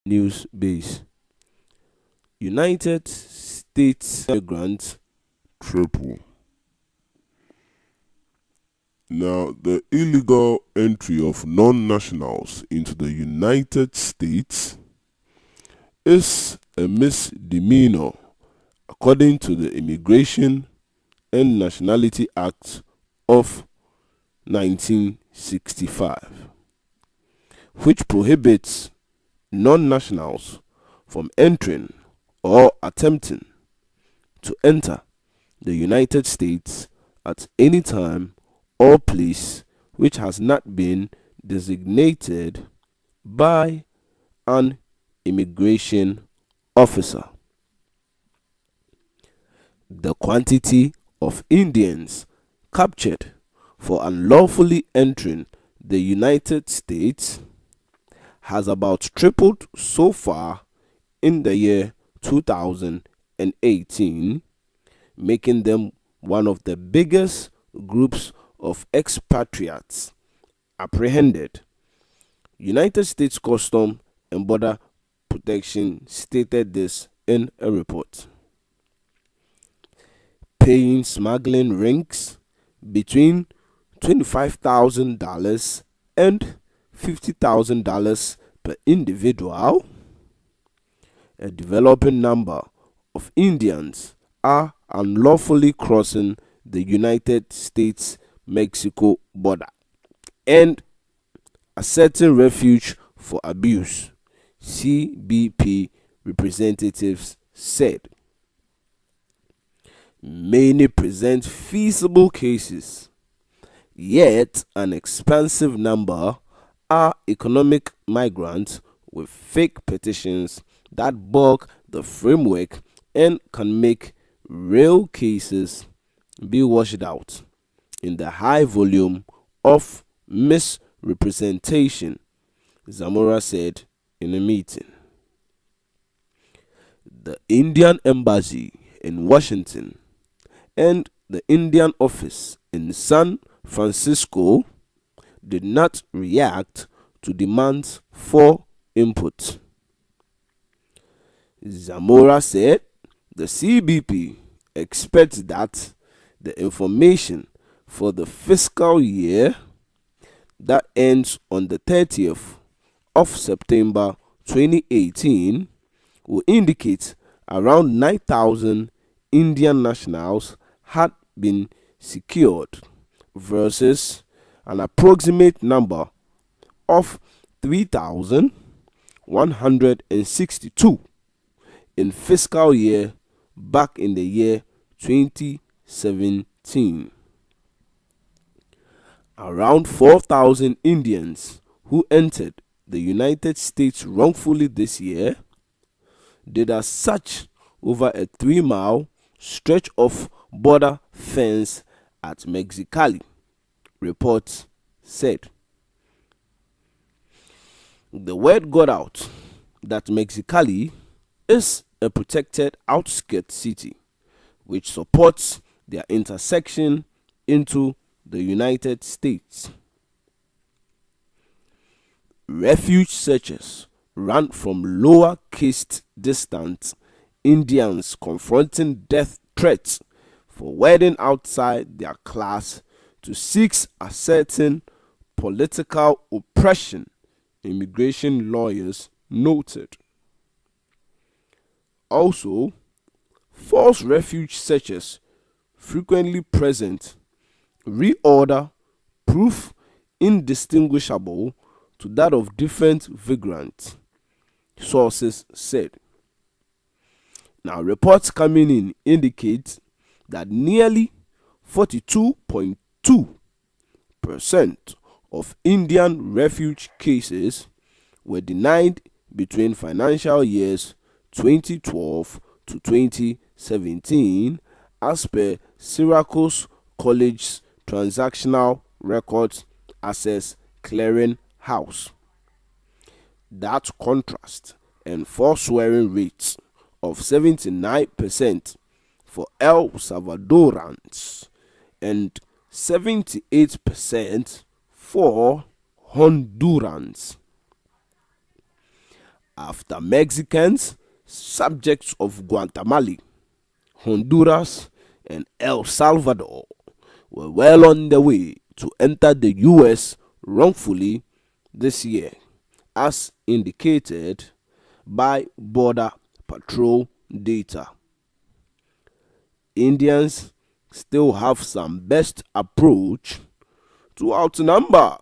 news base. United States immigrants triple. Now, the illegal entry of non-nationals into the United States is a misdemeanor according to the Immigration and Nationality Act of 1965, which prohibits non-nationals from entering or attempting to enter the United States at any time or place which has not been designated by an immigration officer. The quantity of Indians captured for unlawfully entering the United States has about tripled so far in the year 2018, making them one of the biggest groups of expatriates apprehended. United States Custom and Border Protection stated this in a report. Paying smuggling rings between $25,000 and $50,000 per individual. A developing number of Indians are unlawfully crossing the United States-Mexico border and asserting refuge for abuse, CBP representatives said. Many present feasible cases, yet an expansive number are economic migrants with fake petitions that bog the framework and can make real cases be washed out in the high volume of misrepresentation, Zamora said in a meeting. The Indian Embassy in Washington and the Indian office in San Francisco did not react to demands for input. Zamora said the CBP expects that the information for the fiscal year that ends on the 30th of September 2018 will indicate around 9,000 Indian nationals had been secured versus an approximate number of 3,162 in fiscal year back in the year 2017. Around 4,000 Indians who entered the United States wrongfully this year did as such over a 3-mile stretch of border fence at Mexicali, reports said. The word got out that Mexicali is a protected outskirt city which supports their intersection into the United States. Refuge searches ran from lower caste distant Indians confronting death threats for wedding outside their class to Sikhs asserting political oppression, immigration lawyers noted. Also, false refuge searches frequently present reorder proof indistinguishable to that of different vagrants, sources said. Now, reports coming in indicate that nearly 42.2% of Indian refuge cases were denied between financial years 2012 to 2017 as per Syracuse College's Transactional Records Access Clearing House. That contrast and forswearing rates of 79% for El Salvadorans and 78% for Hondurans. after Mexicans, subjects of Guatemala, Honduras, and El Salvador were well on their way to enter the U.S. wrongfully this year, as indicated by Border Patrol data. Indians still have some best approach to outnumber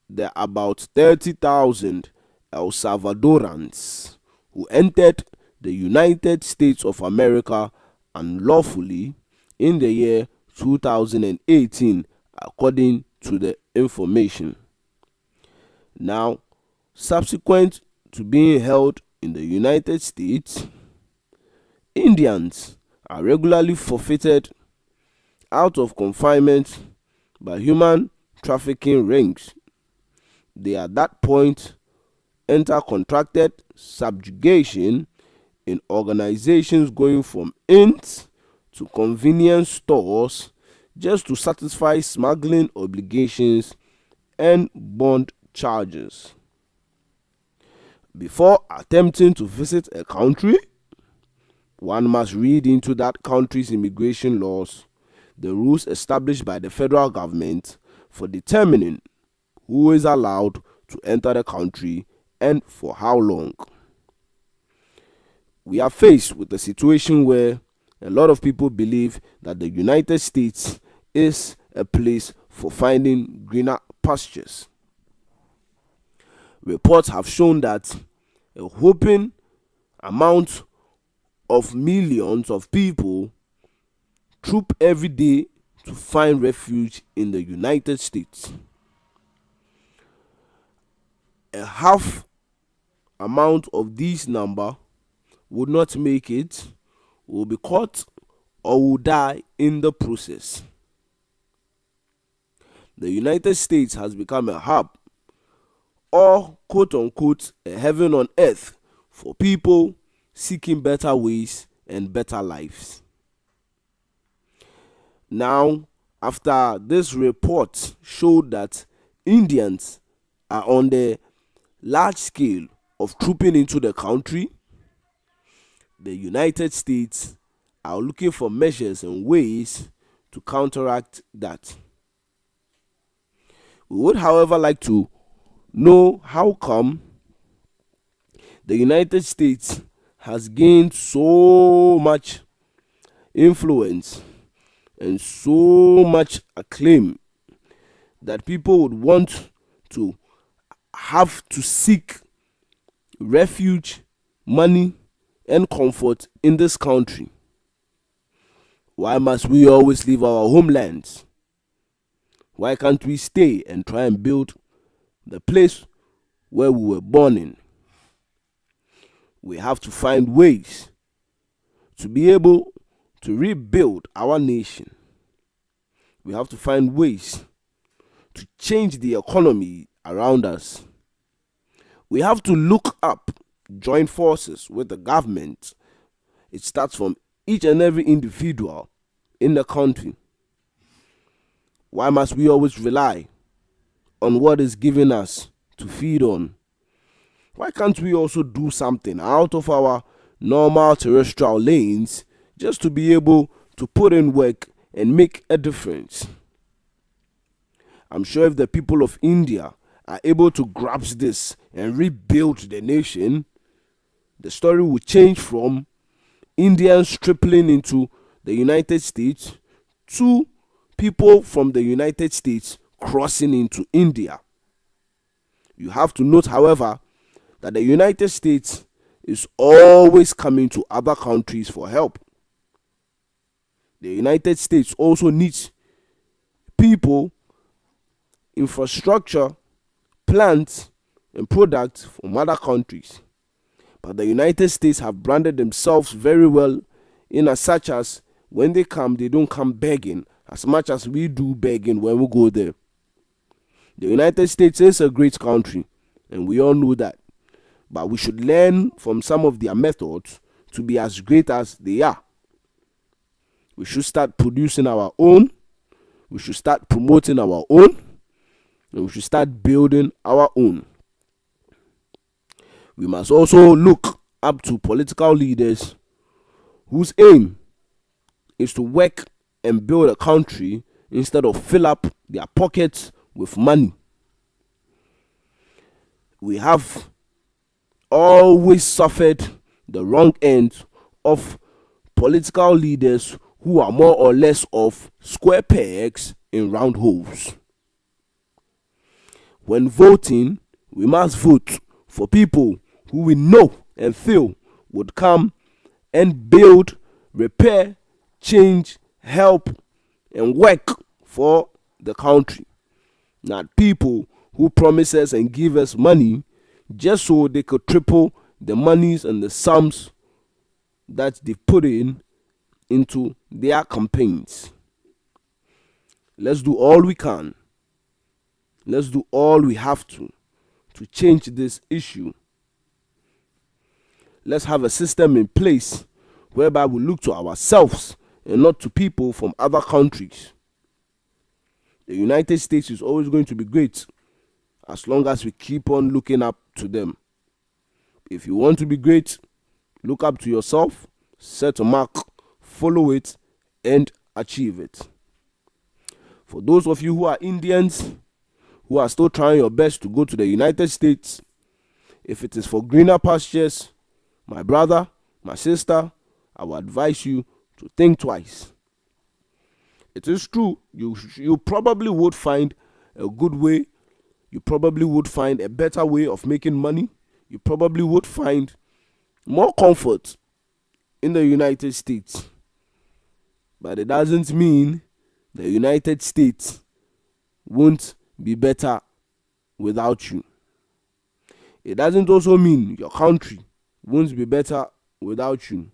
the about 30,000 El Salvadorans who entered the United States of America unlawfully in the year 2018, according to the information. Now, subsequent to being held in the United States, Indians are regularly forfeited out of confinement by human trafficking rings. They at that point enter contracted subjugation in organizations going from inns to convenience stores just to satisfy smuggling obligations and bond charges. Before attempting to visit a country, one must read into that country's immigration laws, the rules established by the federal government for determining who is allowed to enter the country and for how long. We are faced with a situation where a lot of people believe that the United States is a place for finding greener pastures. Reports have shown that a whopping amount of millions of people troop every day to find refuge in the United States. A half amount of this number would not make it, will be caught, or will die in the process. The United States has become a hub, or quote unquote a heaven on earth for people seeking better ways and better lives. Now, after this report showed that Indians are on the large scale of trooping into the country, the United States are looking for measures and ways to counteract that. We would, however, like to know how come the United States has gained so much influence and so much acclaim that people would want to have to seek refuge, money, and comfort in this country. Why must we always leave our homelands? Why can't we stay and try and build the place where we were born in? We have to find ways to be able to rebuild our nation. We have to find ways to change the economy around us. We have to look up, join forces with the government. It starts from each and every individual in the country. Why must we always rely on what is given us to feed on? Why can't we also do something out of our normal terrestrial lanes just to be able to put in work and make a difference? I'm sure if the people of India are able to grasp this and rebuild the nation, the story will change from Indians tripling into the United States to people from the United States crossing into India. You have to note, however, that the United States is always coming to other countries for help. The United States also needs people, infrastructure, plants, and products from other countries. But the United States have branded themselves very well in as such as when they come, they don't come begging as much as we do begging when we go there. The United States is a great country, and we all know that. But we should learn from some of their methods to be as great as they are. We should start producing our own. We should start promoting our own. And we should start building our own. We must also look up to political leaders whose aim is to work and build a country instead of fill up their pockets with money. We have always suffered the wrong end of political leaders who are more or less of square pegs in round holes. When voting, we must vote for people who we know and feel would come and build, repair, change, help, and work for the country. Not people who promise us and give us money just so they could triple the monies and the sums that they put into their campaigns. Let's do all we can. Let's do all we have to change this issue. Let's have a system in place whereby we look to ourselves and not to people from other countries. The United States is always going to be great as long as we keep on looking up to them. If you want to be great, look up to yourself, set a mark, follow it, and achieve it. For those of you who are Indians, who are still trying your best to go to the United States, if it is for greener pastures, my brother, my sister, I will advise you to think twice. It is true, you probably would find a good way, you probably would find a better way of making money, you probably would find more comfort in the United States. But it doesn't mean the United States won't be better without you. It doesn't also mean your country won't be better without you.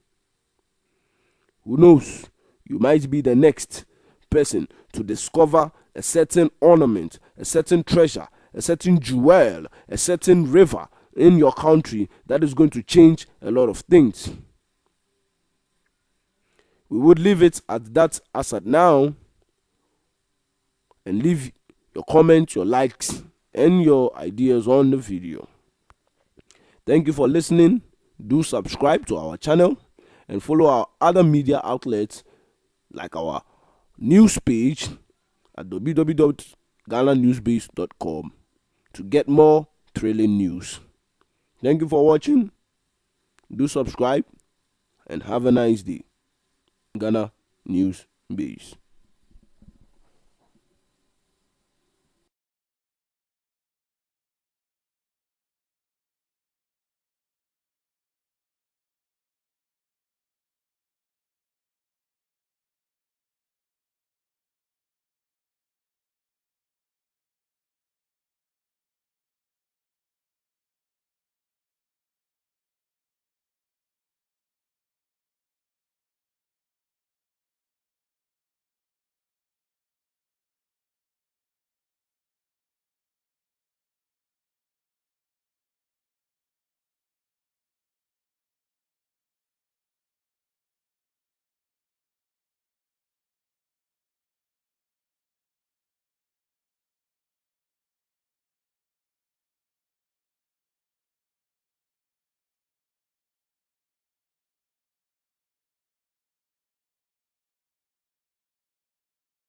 Who knows? You might be the next person to discover a certain ornament, a certain treasure, a certain jewel, a certain river in your country that is going to change a lot of things. We would leave it at that as at now and leave your comments, your likes, and your ideas on the video. Thank you for listening. Do subscribe to our channel and follow our other media outlets like our news page at www.ghananewsbase.com to get more thrilling news. Thank you for watching. Do subscribe and have a nice day. Ghana News Base.